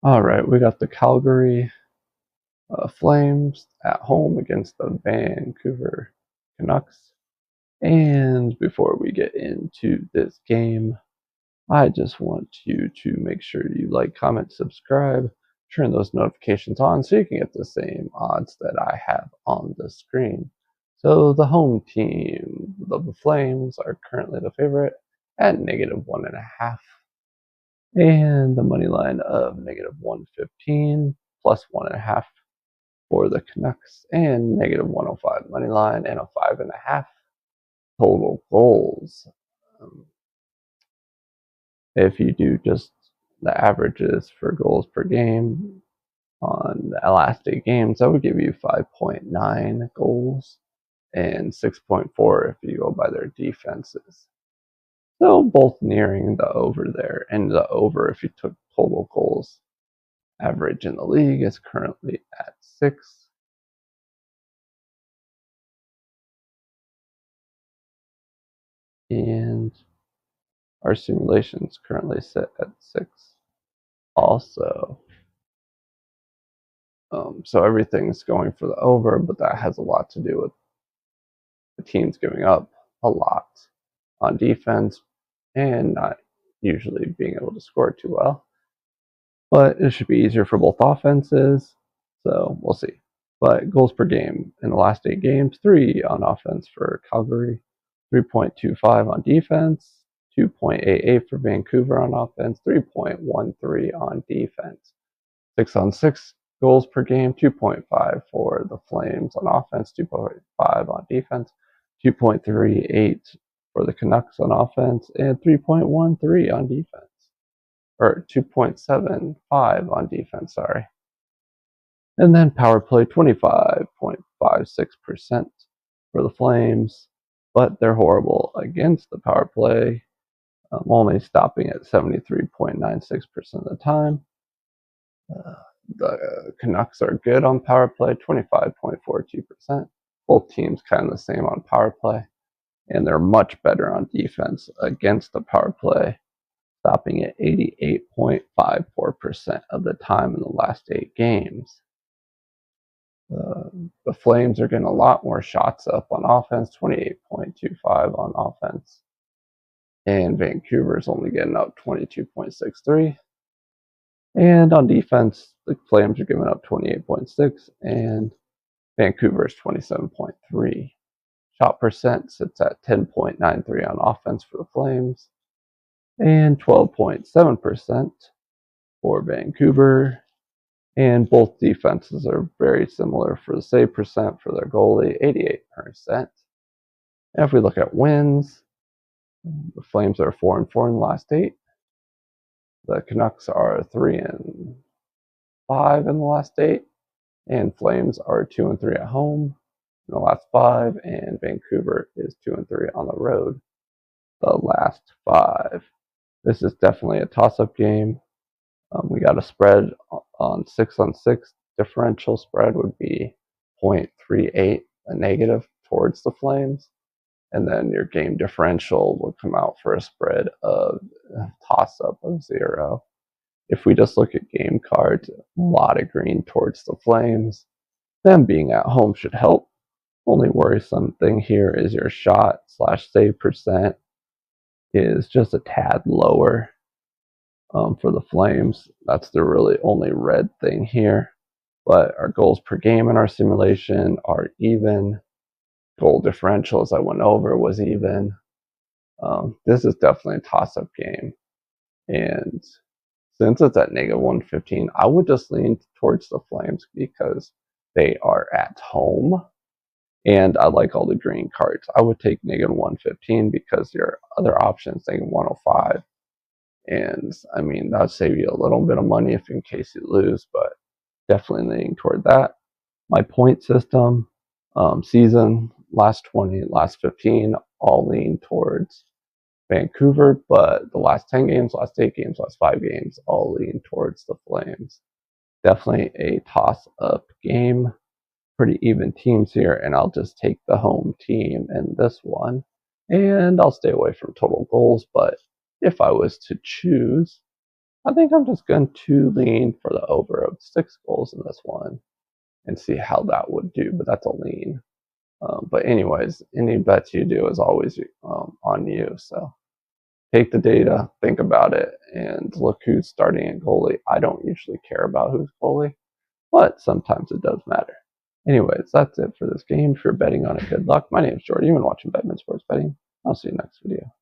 All right, we got the Calgary Flames at home against the Vancouver Canucks. And before we get into this game, I just want you to make sure you like, comment, subscribe, turn those notifications on so you can get the same odds that I have on the screen. So the home team, the Flames, are currently the favorite at -1.5. And the money line of -115 plus 1.5 for the Canucks, and -105 money line, and a 5.5 total goals. Um, if you do just the averages for goals per game on the last 8 games, that would give you 5.9 goals and 6.4 if you go by their defenses. So both nearing the over there, and the over, if you took total goals average in the league, is currently at 6. And our simulations currently sit at 6 also. So everything's going for the over, but that has a lot to do with the teams giving up a lot on defense and not usually being able to score too well. But it should be easier for both offenses, so we'll see. But goals per game in the last 8 games: 3 on offense for Calgary, 3.25 on defense, 2.88 for Vancouver on offense, 3.13 on defense. 6 on 6 goals per game: 2.5 for the Flames on offense, 2.5 on defense, 2.38 for the Canucks on offense, and 3.13 on defense. Or 2.75 on defense, sorry. And then power play, 25.56% for the Flames, but they're horrible against the power play, only stopping at 73.96% of the time. The Canucks are good on power play, 25.42%. Both teams kind of the same on power play, and they're much better on defense against the power play, stopping at 88.54% of the time in the last 8 games. The Flames are getting a lot more shots up on offense, 28.25 on offense. And Vancouver's only getting up 22.63. And on defense, the Flames are giving up 28.6, and Vancouver's 27.3. Shot percent sits at 10.93 on offense for the Flames, and 12.7% for Vancouver. And both defenses are very similar for the save percent for their goalie, 88%. And if we look at wins, the Flames are 4-4 in the last 8. The Canucks are 3-5 in the last 8. And Flames are 2-3 at home in the last 5. And Vancouver is 2-3 on the road the last 5. This is definitely a toss-up game. We got a spread on 6 on 6. Differential spread would be 0.38, a negative towards the Flames. And then your game differential would come out for a spread of toss-up of 0. If we just look at game cards, a lot of green towards the Flames. Them being at home should help. Only worrisome thing here is your shot/save percent is just a tad lower. For the Flames, that's the really only red thing here. But our goals per game in our simulation are even. Goal differential, as I went over, was even. This is definitely a toss-up game. And since it's at -115, I would just lean towards the Flames because they are at home. And I like all the green cards. I would take -115 because your other options, -105. And I mean, that'll save you a little bit of money if in case you lose, but definitely leaning toward that. My point system, season, last 20, last 15, all lean towards Vancouver, but the last 10 games, last 8 games, last 5 games, all lean towards the Flames. Definitely a toss-up game. Pretty even teams here, and I'll just take the home team in this one. And I'll stay away from total goals, but if I was to choose, I think I'm just going to lean for the over of 6 goals in this one and see how that would do, but that's a lean. But anyways, any bets you do is always on you. So take the data, think about it, and look who's starting at goalie. I don't usually care about who's goalie, but sometimes it does matter. Anyways, that's it for this game. If you're betting on it, good luck. My name is Jordan. You've been watching Betman Sports Betting. I'll see you next video.